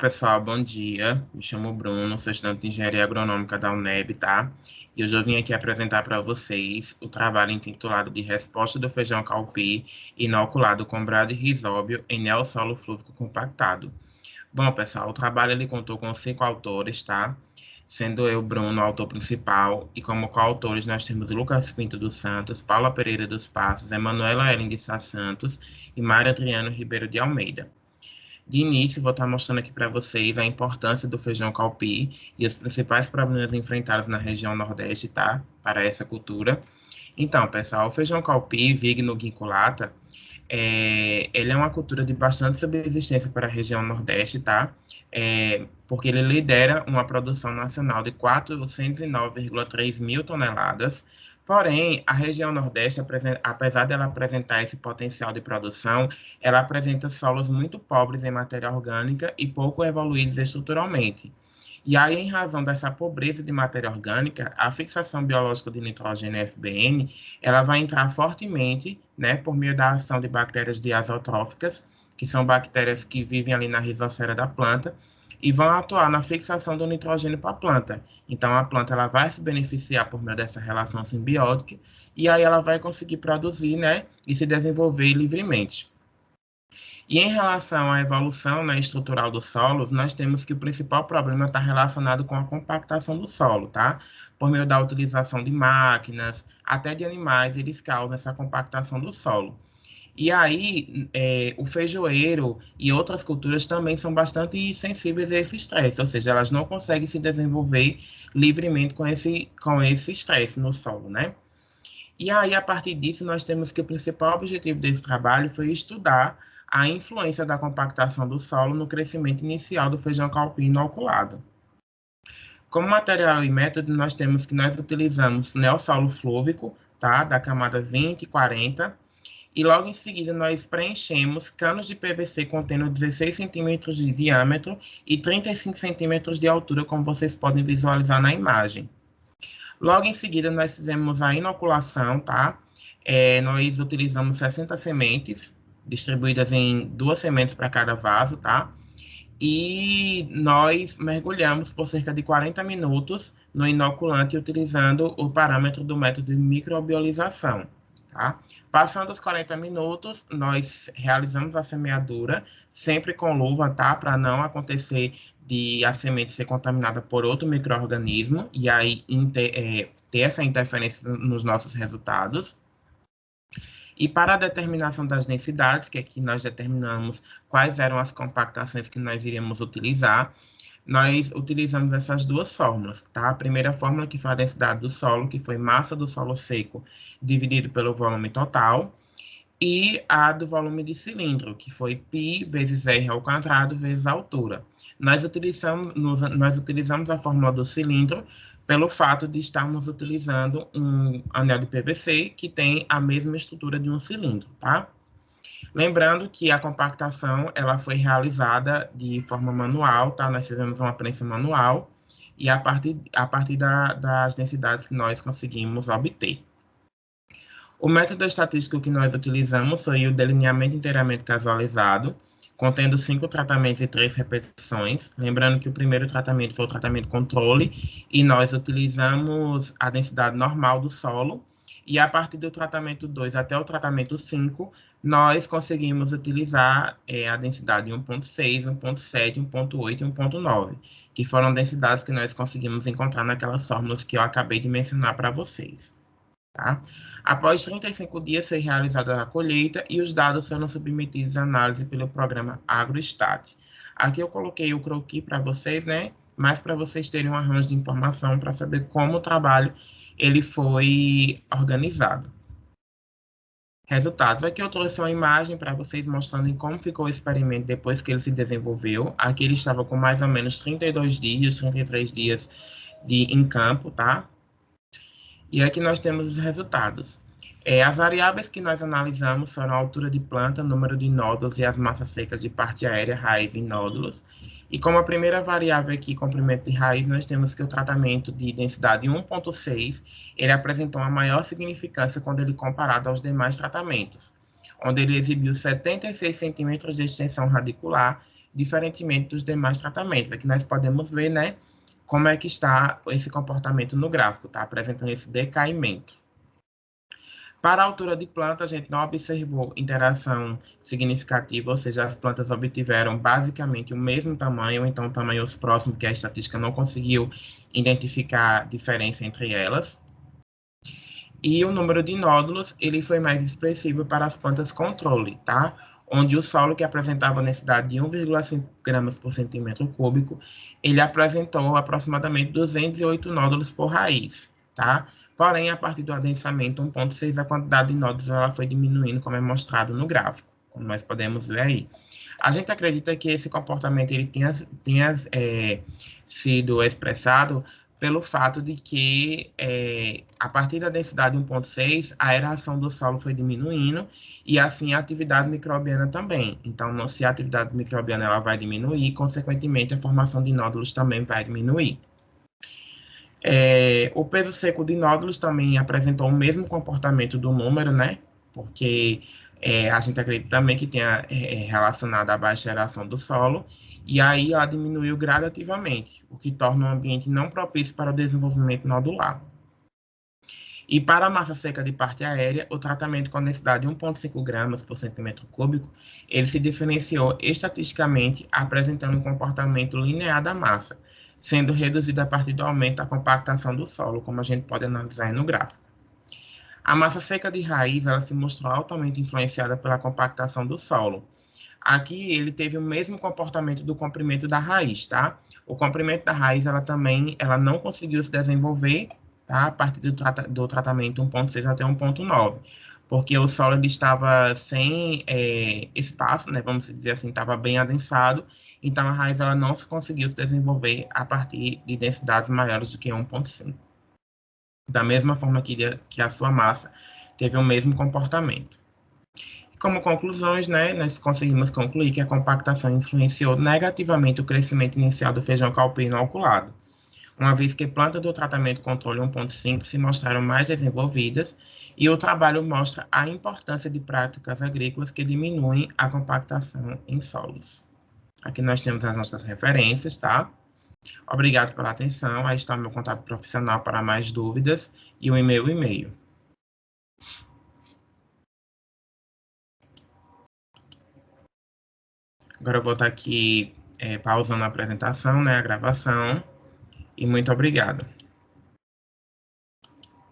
Pessoal, bom dia. Me chamo Bruno, sou estudante de Engenharia Agronômica da UNEB, tá? E hoje eu vim aqui apresentar para vocês o trabalho intitulado de Resposta do feijão calpi inoculado com brado e risóbio em neossolo flúvico compactado. Bom, pessoal, o trabalho ele contou com 5 autores, tá? Sendo eu, Bruno, o autor principal, e como coautores nós temos Lucas Pinto dos Santos, Paula Pereira dos Passos, Emanuela Ellen de Sá Santos e Mário Adriano Ribeiro de Almeida. De início, vou estar mostrando aqui para vocês a importância do feijão calpi e os principais problemas enfrentados na região Nordeste, tá? Para essa cultura. Então, pessoal, o feijão calpi, Vigno guinculata, ele é uma cultura de bastante subsistência para a região Nordeste, tá? Porque ele lidera uma produção nacional de 409,3 mil toneladas. Porém, a região Nordeste, apesar dela apresentar esse potencial de produção, ela apresenta solos muito pobres em matéria orgânica e pouco evoluídos estruturalmente. E aí, em razão dessa pobreza de matéria orgânica, a fixação biológica de nitrogênio FBN, ela vai entrar fortemente, né, por meio da ação de bactérias diazotróficas, que são bactérias que vivem ali na rizosfera da planta, e vão atuar na fixação do nitrogênio para a planta. Então, a planta ela vai se beneficiar por meio dessa relação simbiótica, e aí ela vai conseguir produzir, né, e se desenvolver livremente. E em relação à evolução, né, estrutural dos solos, nós temos que o principal problema está relacionado com a compactação do solo, tá? Por meio da utilização de máquinas, até de animais, eles causam essa compactação do solo. E aí, o feijoeiro e outras culturas também são bastante sensíveis a esse estresse, ou seja, elas não conseguem se desenvolver livremente com esse estresse no solo, né? E aí, a partir disso, nós temos que o principal objetivo desse trabalho foi estudar a influência da compactação do solo no crescimento inicial do feijão calpi inoculado. Como material e método, nós temos que nós utilizamos neossolo flúvico, tá? Da camada 20 e 40, e logo em seguida nós preenchemos canos de PVC contendo 16 centímetros de diâmetro e 35 centímetros de altura, como vocês podem visualizar na imagem. Logo em seguida, nós fizemos a inoculação, tá? Nós utilizamos 60 sementes, distribuídas em 2 sementes para cada vaso, tá? E nós mergulhamos por cerca de 40 minutos no inoculante, utilizando o parâmetro do método de microbiolização, tá? Passando os 40 minutos, nós realizamos a semeadura, sempre com luva, tá? Para não acontecer de a semente ser contaminada por outro micro-organismo e aí ter essa interferência nos nossos resultados. E para a determinação das densidades, que aqui nós determinamos quais eram as compactações que nós iríamos utilizar, nós utilizamos essas duas fórmulas, tá? A primeira fórmula que foi a densidade do solo, que foi massa do solo seco dividido pelo volume total, e a do volume de cilindro, que foi π vezes r ao quadrado vezes a altura. Nós utilizamos a fórmula do cilindro pelo fato de estarmos utilizando um anel de PVC que tem a mesma estrutura de um cilindro, tá? Lembrando que a compactação ela foi realizada de forma manual, tá? Nós fizemos uma prensa manual e a partir das densidades que nós conseguimos obter. O método estatístico que nós utilizamos foi o delineamento inteiramente casualizado, contendo 5 tratamentos e 3 repetições. Lembrando que o primeiro tratamento foi o tratamento controle, e nós utilizamos a densidade normal do solo, e a partir do tratamento 2 até o tratamento 5, nós conseguimos utilizar a densidade 1.6, 1.7, 1.8 e 1.9, que foram densidades que nós conseguimos encontrar naquelas fórmulas que eu acabei de mencionar para vocês. Tá? Após 35 dias foi realizada a colheita e os dados foram submetidos à análise pelo programa AgroStat. Aqui eu coloquei o croquis para vocês, né? Mas para vocês terem um arranjo de informação para saber como o trabalho ele foi organizado. Resultados. Aqui eu trouxe uma imagem para vocês mostrando como ficou o experimento depois que ele se desenvolveu. Aqui ele estava com mais ou menos 32 dias, 33 dias em campo, tá? E aqui nós temos os resultados. As variáveis que nós analisamos foram a altura de planta, número de nódulos e as massas secas de parte aérea, raiz e nódulos. E como a primeira variável aqui, comprimento de raiz, nós temos que o tratamento de densidade 1.6, ele apresentou uma maior significância quando ele comparado aos demais tratamentos, onde ele exibiu 76 centímetros de extensão radicular, diferentemente dos demais tratamentos. Aqui nós podemos ver, né, como é que está esse comportamento no gráfico, está apresentando esse decaimento. Para a altura de planta, a gente não observou interação significativa, ou seja, as plantas obtiveram basicamente o mesmo tamanho, então tamanhos próximos que a estatística não conseguiu identificar diferença entre elas. E o número de nódulos, ele foi mais expressivo para as plantas controle, tá? Onde o solo que apresentava necessidade de 1,5 gramas por centímetro cúbico, ele apresentou aproximadamente 208 nódulos por raiz, tá? Porém, a partir do adensamento 1,6, a quantidade de nódulos ela foi diminuindo, como é mostrado no gráfico, como nós podemos ver aí. A gente acredita que esse comportamento ele tenha sido expressado pelo fato de que, a partir da densidade 1,6, a aeração do solo foi diminuindo e, assim, a atividade microbiana também. Então, se a atividade microbiana ela vai diminuir, consequentemente, a formação de nódulos também vai diminuir. O peso seco de nódulos também apresentou o mesmo comportamento do número, né? Porque a gente acredita também que tenha relacionado à baixa aeração do solo, e aí ela diminuiu gradativamente, o que torna o ambiente não propício para o desenvolvimento nodular. E para a massa seca de parte aérea, o tratamento com densidade de 1,5 gramas por centímetro cúbico, ele se diferenciou estatisticamente, apresentando um comportamento linear da massa, sendo reduzido a partir do aumento da compactação do solo, como a gente pode analisar aí no gráfico. A massa seca de raiz, ela se mostrou altamente influenciada pela compactação do solo. Aqui ele teve o mesmo comportamento do comprimento da raiz, tá? O comprimento da raiz, ela não conseguiu se desenvolver, tá? A partir do tratamento 1,6 até 1,9, porque o solo ele estava sem espaço, né? Vamos dizer assim, estava bem adensado, então a raiz ela não conseguiu se desenvolver a partir de densidades maiores do que 1,5. Da mesma forma que a sua massa teve o mesmo comportamento. Como conclusões, né, nós conseguimos concluir que a compactação influenciou negativamente o crescimento inicial do feijão calpi inoculado, uma vez que plantas do tratamento controle 1,5 se mostraram mais desenvolvidas, e o trabalho mostra a importância de práticas agrícolas que diminuem a compactação em solos. Aqui nós temos as nossas referências, tá? Obrigado pela atenção. Aí está o meu contato profissional para mais dúvidas e o e-mail. Agora eu vou estar aqui pausando a apresentação, né, a gravação. E muito obrigado.